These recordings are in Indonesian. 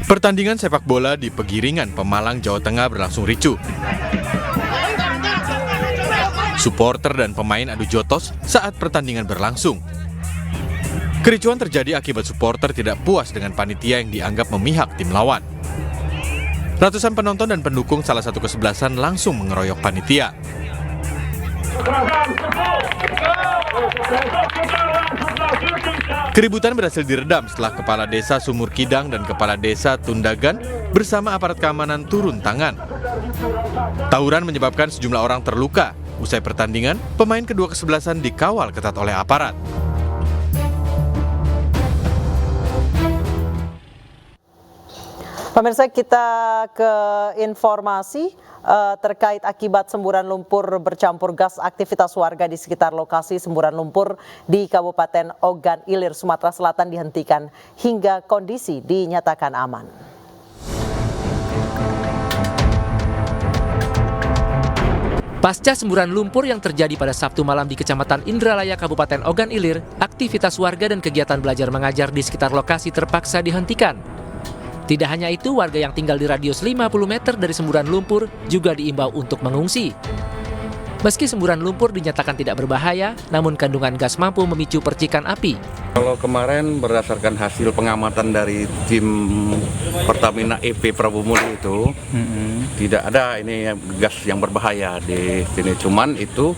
Pertandingan sepak bola di Pegiringan, Pemalang, Jawa Tengah berlangsung ricuh. Supporter dan pemain adu jotos saat pertandingan berlangsung. Kericuhan terjadi akibat supporter tidak puas dengan panitia yang dianggap memihak tim lawan. Ratusan penonton dan pendukung salah satu kesebelasan langsung mengeroyok panitia. Keributan berhasil diredam setelah Kepala Desa Sumur Kidang dan Kepala Desa Tundagan bersama aparat keamanan turun tangan. Tawuran menyebabkan sejumlah orang terluka. Usai pertandingan, pemain kedua kesebelasan dikawal ketat oleh aparat. Pemirsa, kita ke informasi terkait akibat semburan lumpur bercampur gas. Aktivitas warga di sekitar lokasi semburan lumpur di Kabupaten Ogan Ilir, Sumatera Selatan dihentikan hingga kondisi dinyatakan aman. Pasca semburan lumpur yang terjadi pada Sabtu malam di Kecamatan Indralaya, Kabupaten Ogan Ilir, aktivitas warga dan kegiatan belajar mengajar di sekitar lokasi terpaksa dihentikan. Tidak hanya itu, warga yang tinggal di radius 50 meter dari semburan lumpur juga diimbau untuk mengungsi. Meski semburan lumpur dinyatakan tidak berbahaya, namun kandungan gas mampu memicu percikan api. Kalau kemarin berdasarkan hasil pengamatan dari tim Pertamina EP Prabu Muli itu, tidak ada ini gas yang berbahaya di sini. Cuman itu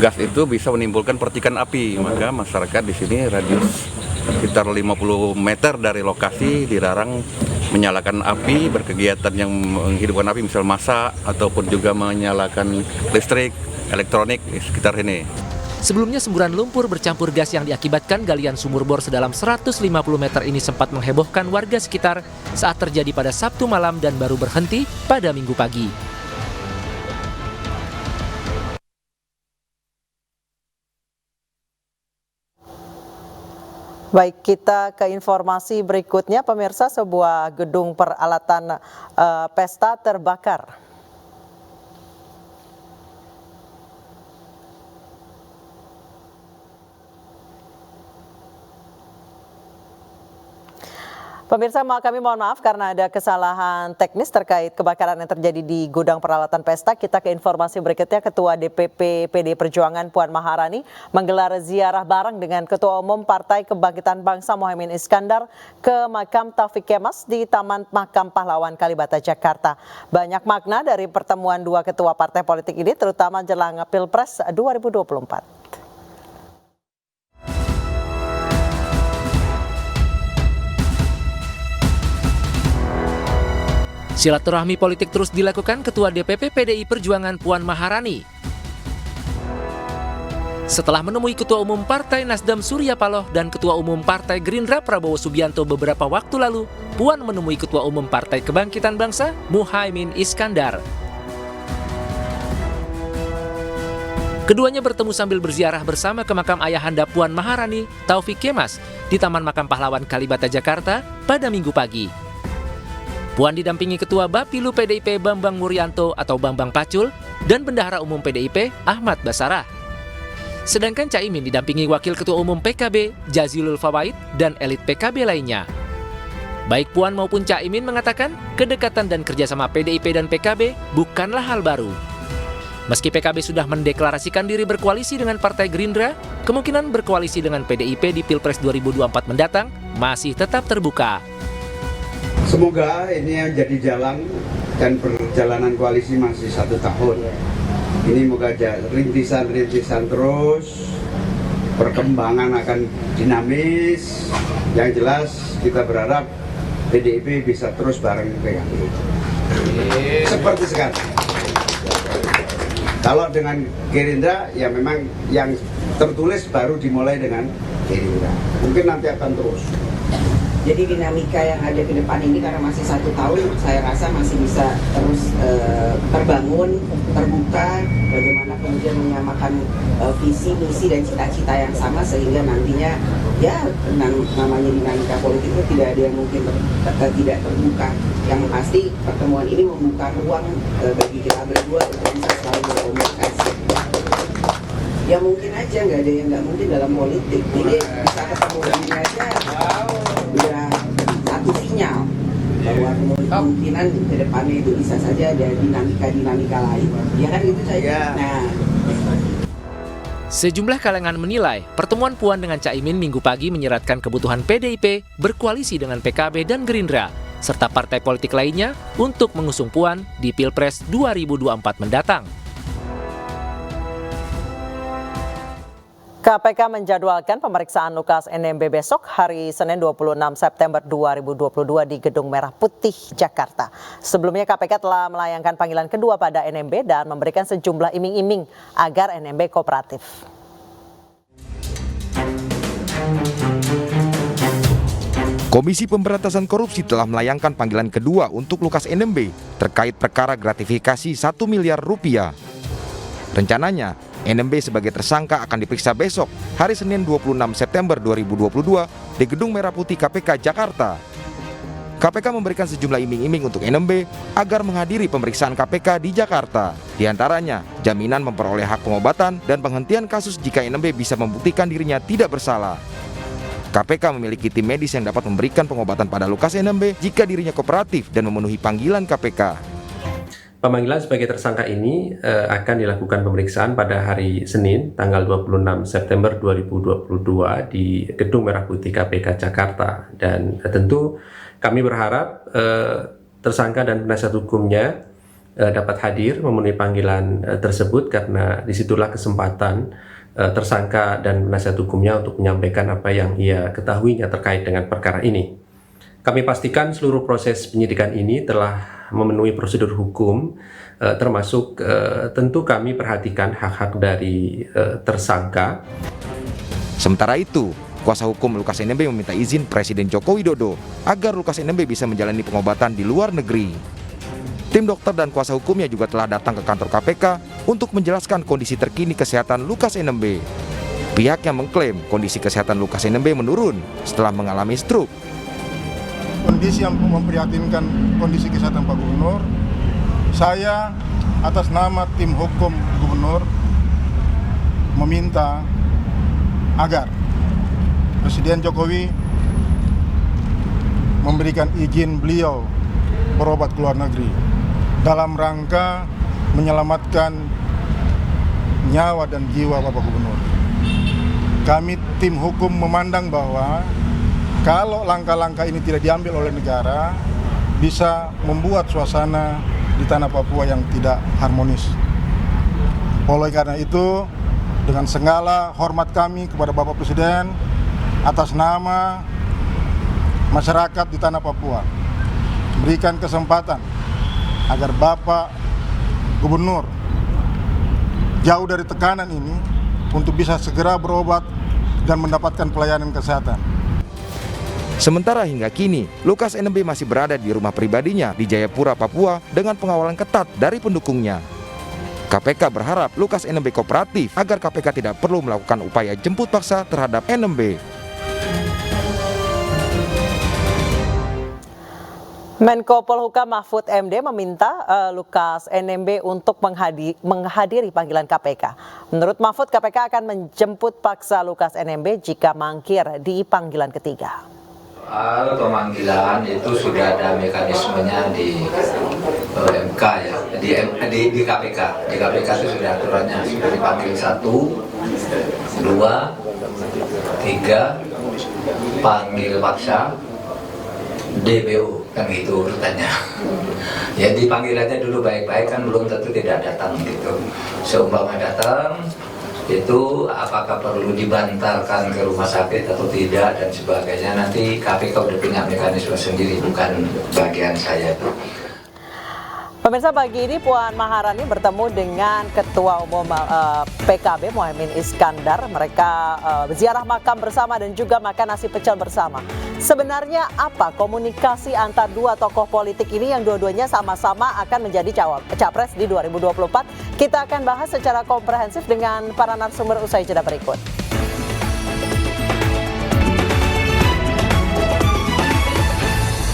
gas itu bisa menimbulkan percikan api, maka masyarakat di sini radius sekitar 50 meter dari lokasi dilarang menyalakan api, berkegiatan yang menghidupkan api, misal masak ataupun juga menyalakan listrik, elektronik di sekitar ini. Sebelumnya semburan lumpur bercampur gas yang diakibatkan galian sumur bor sedalam 150 meter ini sempat menghebohkan warga sekitar saat terjadi pada Sabtu malam dan baru berhenti pada Minggu pagi. Baik, kita ke informasi berikutnya. Pemirsa, sebuah gedung peralatan pesta terbakar. Pemirsa, kami mohon maaf karena ada kesalahan teknis terkait kebakaran yang terjadi di gudang peralatan pesta. Kita ke informasi berikutnya. Ketua DPP PD Perjuangan Puan Maharani menggelar ziarah bareng dengan Ketua Umum Partai Kebangkitan Bangsa Muhaimin Iskandar ke makam Taufik Kemas di Taman Makam Pahlawan Kalibata, Jakarta. Banyak makna dari pertemuan dua ketua partai politik ini, terutama jelang Pilpres 2024. Silaturahmi politik terus dilakukan Ketua DPP PDI Perjuangan Puan Maharani. Setelah menemui Ketua Umum Partai Nasdem Surya Paloh dan Ketua Umum Partai Gerindra Prabowo Subianto beberapa waktu lalu, Puan menemui Ketua Umum Partai Kebangkitan Bangsa Muhaimin Iskandar. Keduanya bertemu sambil berziarah bersama ke makam ayahanda Puan Maharani, Taufik Kemas, di Taman Makam Pahlawan Kalibata, Jakarta pada Minggu pagi. Puan didampingi Ketua Bapilu PDIP Bambang Murianto atau Bambang Pacul dan Bendahara Umum PDIP Ahmad Basarah. Sedangkan Caimin didampingi Wakil Ketua Umum PKB Jazilul Fawait dan elit PKB lainnya. Baik Puan maupun Caimin mengatakan kedekatan dan kerjasama PDIP dan PKB bukanlah hal baru. Meski PKB sudah mendeklarasikan diri berkoalisi dengan Partai Gerindra, kemungkinan berkoalisi dengan PDIP di Pilpres 2024 mendatang masih tetap terbuka. Semoga ini yang jadi jalan dan perjalanan koalisi masih 1 tahun. Ini moga rintisan-rintisan terus, perkembangan akan dinamis. Yang jelas kita berharap PDIP bisa terus bareng PKB. Seperti sekarang. Kalau dengan Gerindra ya memang yang tertulis baru dimulai dengan Gerindra. Mungkin nanti akan terus. Jadi dinamika yang ada ke depan ini karena masih 1 tahun, saya rasa masih bisa terus terbangun, terbuka, bagaimana kemudian menyamakan visi, misi, dan cita-cita yang sama sehingga nantinya ya namanya dinamika politik itu tidak ada yang mungkin tidak terbuka. Yang pasti pertemuan ini membuka ruang bagi kita berdua untuk bisa selalu berkomunikasi. Ya mungkin aja, nggak ada yang nggak mungkin dalam politik. Jadi bisa ketemu begini aja, udah satu sinyal bahwa kemungkinan ke depannya itu bisa saja ada dinamika lain. Ya kan itu saya. Nah, Sejumlah kalangan menilai pertemuan Puan dengan Caimin Minggu pagi menyeratkan kebutuhan PDIP berkoalisi dengan PKB dan Gerindra, serta partai politik lainnya untuk mengusung Puan di Pilpres 2024 mendatang. KPK menjadwalkan pemeriksaan Lukas NMB besok hari Senin 26 September 2022 di Gedung Merah Putih, Jakarta. Sebelumnya KPK telah melayangkan panggilan kedua pada NMB dan memberikan sejumlah iming-iming agar NMB kooperatif. Komisi Pemberantasan Korupsi telah melayangkan panggilan kedua untuk Lukas NMB terkait perkara gratifikasi 1 miliar rupiah. Rencananya, NMB sebagai tersangka akan diperiksa besok, hari Senin 26 September 2022 di Gedung Merah Putih KPK Jakarta. KPK memberikan sejumlah iming-iming untuk NMB agar menghadiri pemeriksaan KPK di Jakarta. Di antaranya, jaminan memperoleh hak pengobatan dan penghentian kasus jika NMB bisa membuktikan dirinya tidak bersalah. KPK memiliki tim medis yang dapat memberikan pengobatan pada Lukas NMB jika dirinya kooperatif dan memenuhi panggilan KPK. Pemanggilan sebagai tersangka ini akan dilakukan pemeriksaan pada hari Senin, tanggal 26 September 2022 di Gedung Merah Putih KPK Jakarta. Dan tentu kami berharap tersangka dan penasihat hukumnya dapat hadir memenuhi panggilan tersebut, karena disitulah kesempatan tersangka dan penasihat hukumnya untuk menyampaikan apa yang ia ketahuinya terkait dengan perkara ini. Kami pastikan seluruh proses penyidikan ini telah memenuhi prosedur hukum, termasuk tentu kami perhatikan hak-hak dari tersangka. Sementara itu, kuasa hukum Lukas NMB meminta izin Presiden Joko Widodo agar Lukas NMB bisa menjalani pengobatan di luar negeri. Tim dokter dan kuasa hukumnya juga telah datang ke kantor KPK untuk menjelaskan kondisi terkini kesehatan Lukas NMB. Pihaknya mengklaim kondisi kesehatan Lukas NMB menurun setelah mengalami stroke. Kondisi yang memprihatinkan kondisi kesehatan Pak Gubernur, saya atas nama tim hukum Gubernur meminta agar Presiden Jokowi memberikan izin beliau berobat ke luar negeri dalam rangka menyelamatkan nyawa dan jiwa Bapak Gubernur. Kami tim hukum memandang bahwa kalau langkah-langkah ini tidak diambil oleh negara, bisa membuat suasana di tanah Papua yang tidak harmonis. Oleh karena itu, dengan segala hormat kami kepada Bapak Presiden, atas nama masyarakat di tanah Papua, berikan kesempatan agar Bapak Gubernur jauh dari tekanan ini untuk bisa segera berobat dan mendapatkan pelayanan kesehatan. Sementara hingga kini, Lukas NMB masih berada di rumah pribadinya di Jayapura, Papua dengan pengawalan ketat dari pendukungnya. KPK berharap Lukas NMB kooperatif agar KPK tidak perlu melakukan upaya jemput paksa terhadap NMB. Menko Polhukam Mahfud MD meminta Lukas NMB untuk menghadiri panggilan KPK. Menurut Mahfud, KPK akan menjemput paksa Lukas NMB jika mangkir di panggilan ketiga. Soal pemanggilan itu sudah ada mekanismenya di MK ya, di KPK. Di KPK itu sudah aturannya, sudah dipanggil 1, 2, 3, panggil paksa, DPO, kan gitu urutannya. Ya dipanggilannya dulu baik-baik, kan belum tentu tidak datang gitu. Seumpama datang, itu apakah perlu dibantarkan ke rumah sakit atau tidak dan sebagainya, nanti KPK udah punya mekanisme sendiri, bukan bagian saya. Pemirsa, pagi ini Puan Maharani bertemu dengan Ketua Umum PKB Mohaimin Iskandar. Mereka ziarah makam bersama dan juga makan nasi pecel bersama. Sebenarnya apa komunikasi antar dua tokoh politik ini yang dua-duanya sama-sama akan menjadi capres di 2024? Kita akan bahas secara komprehensif dengan para narasumber usai jeda berikut.